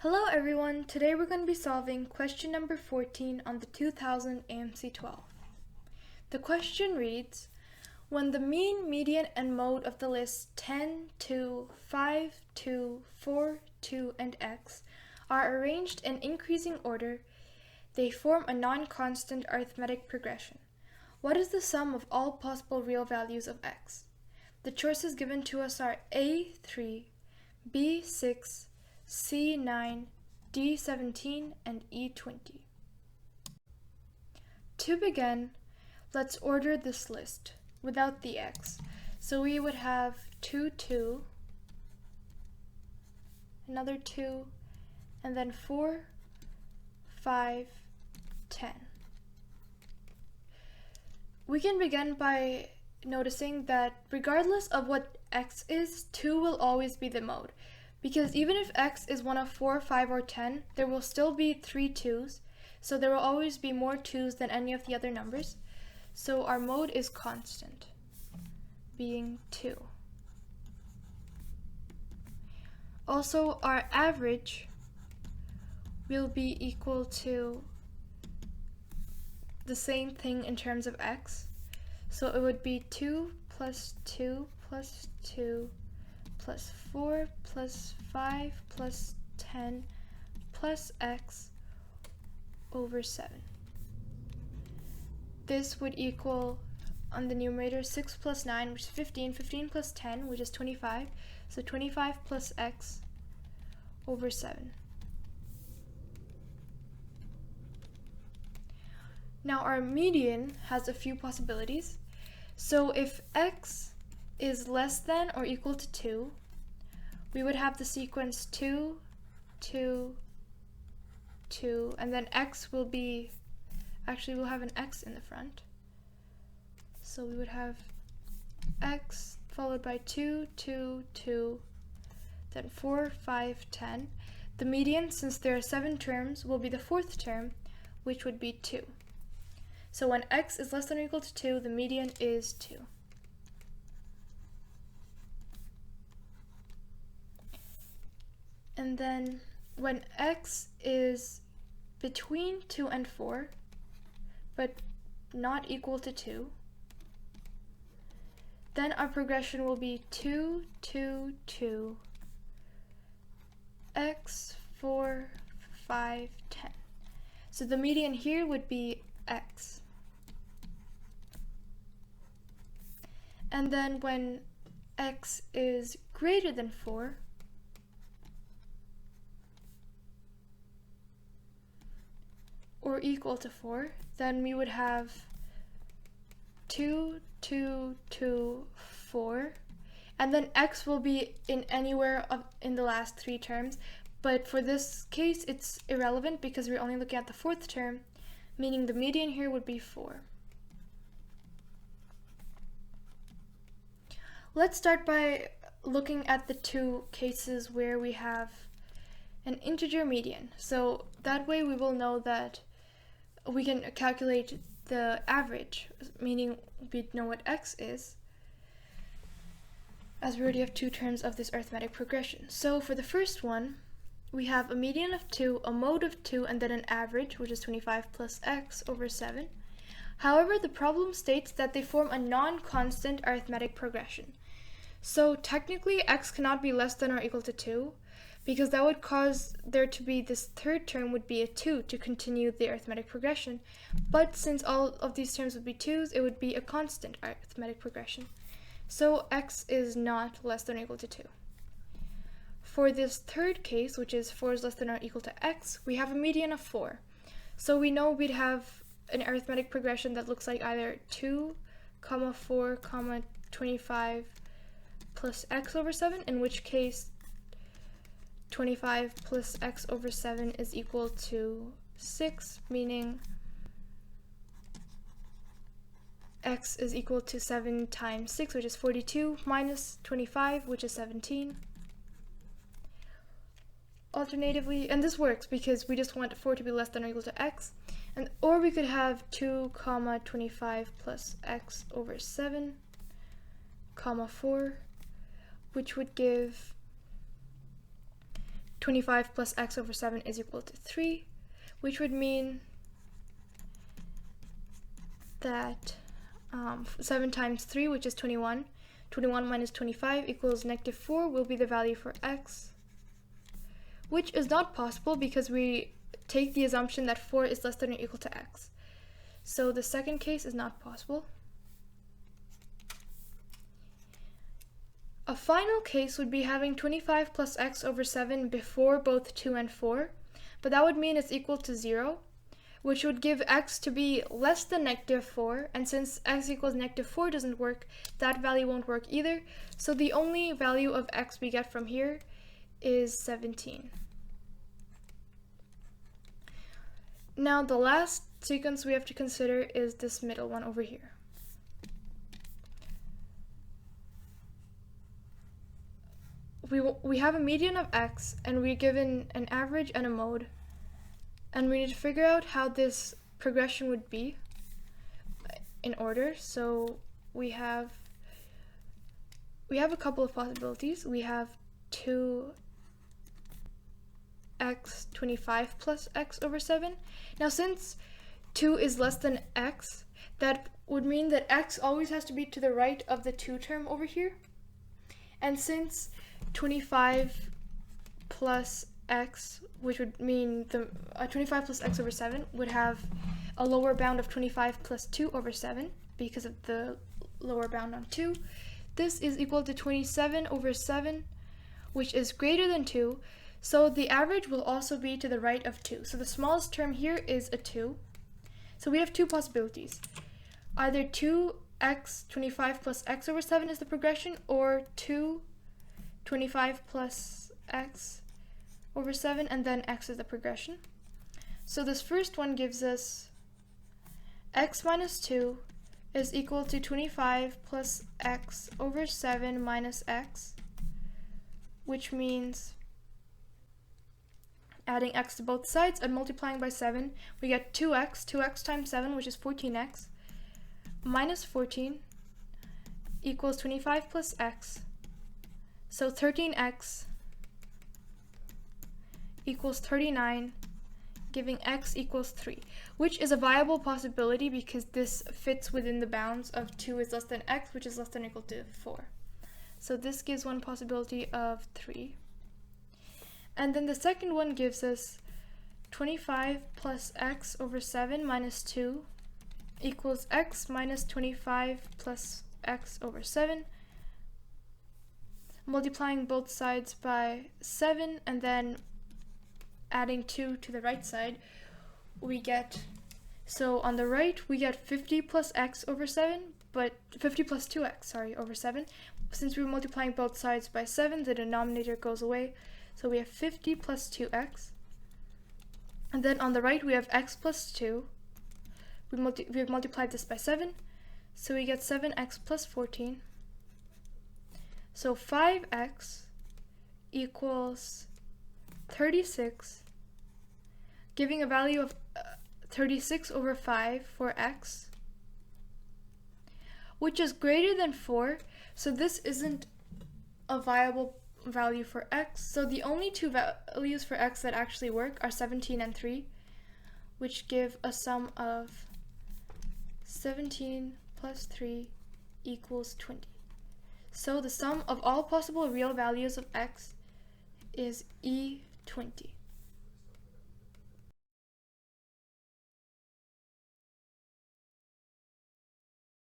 Hello everyone, today we're going to be solving question number 14 on the 2000 AMC 12. The question reads, when the mean, median, and mode of the lists 10, 2, 5, 2, 4, 2, and x are arranged in increasing order, they form a non-constant arithmetic progression. What is the sum of all possible real values of x? The choices given to us are A3, B6, C9, D17, and E20. To begin, let's order this list without the x. So we would have 2, 2, another 2, and then 4, 5, 10. We can begin by noticing that regardless of what x is, 2 will always be the mode. Because even if x is one of 4, 5, or 10, there will still be 3 2's, so there will always be more 2's than any of the other numbers. So our mode is constant, being 2. Also, our average will be equal to the same thing in terms of x. So it would be 2 plus 2 plus 2 plus 4 plus 5 plus 10 plus x over 7. This would equal, on the numerator, 6 plus 9, which is 15, 15 plus 10, which is 25, so 25 plus x over 7. Now our median has a few possibilities. So if x is less than or equal to 2, we would have the sequence 2, 2, 2, and then x will be, actually we'll have an x in the front. So we would have x followed by 2, 2, 2, then 4, 5, 10. The median, since there are 7 terms, will be the fourth term, which would be 2. So when x is less than or equal to 2, the median is 2. And then when x is between 2 and 4, but not equal to 2, then our progression will be 2, 2, 2, x, 4, 5, 10. So the median here would be x. And then when x is greater than 4, or equal to 4, then we would have 2, 2, 2, 4, and then x will be in anywhere in the last 3 terms, but for this case it's irrelevant because we're only looking at the fourth term, meaning the median here would be 4. Let's start by looking at the 2 cases where we have an integer median. So that way we will know that we can calculate the average, meaning we know what x is, as we already have 2 terms of this arithmetic progression. So for the first one, we have a median of 2, a mode of 2, and then an average, which is 25 plus x over 7. However, the problem states that they form a non-constant arithmetic progression. So technically, x cannot be less than or equal to 2, because that would cause there to be this third term would be a 2 to continue the arithmetic progression. But since all of these terms would be 2's, it would be a constant arithmetic progression. So x is not less than or equal to 2. For this third case, which is 4 is less than or equal to x, we have a median of 4. So we know we'd have an arithmetic progression that looks like either 2, 4, 25 plus x over 7, in which case 25 plus x over 7 is equal to 6, meaning x is equal to 7 times 6, which is 42, minus 25, which is 17. Alternatively, and this works because we just want 4 to be less than or equal to x, or we could have 2, 25 plus x over 7, 4, which would give 25 plus x over 7 is equal to 3, which would mean that 7 times 3, which is 21, 21 minus 25 equals -4 will be the value for x, which is not possible because we take the assumption that 4 is less than or equal to x. So the second case is not possible. A final case would be having 25 plus x over 7 before both 2 and 4, but that would mean it's equal to 0, which would give x to be less than -4, and since x equals -4 doesn't work, that value won't work either, so the only value of x we get from here is 17. Now the last sequence we have to consider is this middle one over here. We have a median of x, and we're given an average and a mode, and we need to figure out how this progression would be in order. So we have a couple of possibilities. We have 2x25 plus x over 7. Now since 2 is less than x, that would mean that x always has to be to the right of the 2 term over here. And since 25 plus x, which would mean the 25 plus x over 7 would have a lower bound of 25 plus 2 over 7 because of the lower bound on 2. This is equal to 27 over 7, which is greater than 2, so the average will also be to the right of 2. So the smallest term here is a 2. So we have two possibilities. Either 2x25 plus x over 7 is the progression, or 225 plus x over 7 and then x is the progression. So this first one gives us x minus 2 is equal to 25 plus x over 7 minus x, which means adding x to both sides and multiplying by 7, we get 2x times 7, which is 14x, minus 14 equals 25 plus x. So 13x equals 39, giving x equals 3, which is a viable possibility because this fits within the bounds of 2 is less than x, which is less than or equal to 4. So this gives one possibility of 3. And then the second one gives us 25 plus x over 7 minus 2 equals x minus 25 plus x over 7, multiplying both sides by 7 and then adding 2 to the right side, we get, so on the right we get 50 plus x over 7, but 50 plus 2x, sorry, over 7. Since we're multiplying both sides by 7, the denominator goes away, so we have 50 plus 2x. And then on the right we have x plus 2. We've multiplied this by 7, so we get 7x plus 14. So 5x equals 36, giving a value of 36 over 5 for x, which is greater than 4, so this isn't a viable value for x. So the only two values for x that actually work are 17 and 3, which give a sum of 17 plus 3 equals 20. So the sum of all possible real values of x is E20.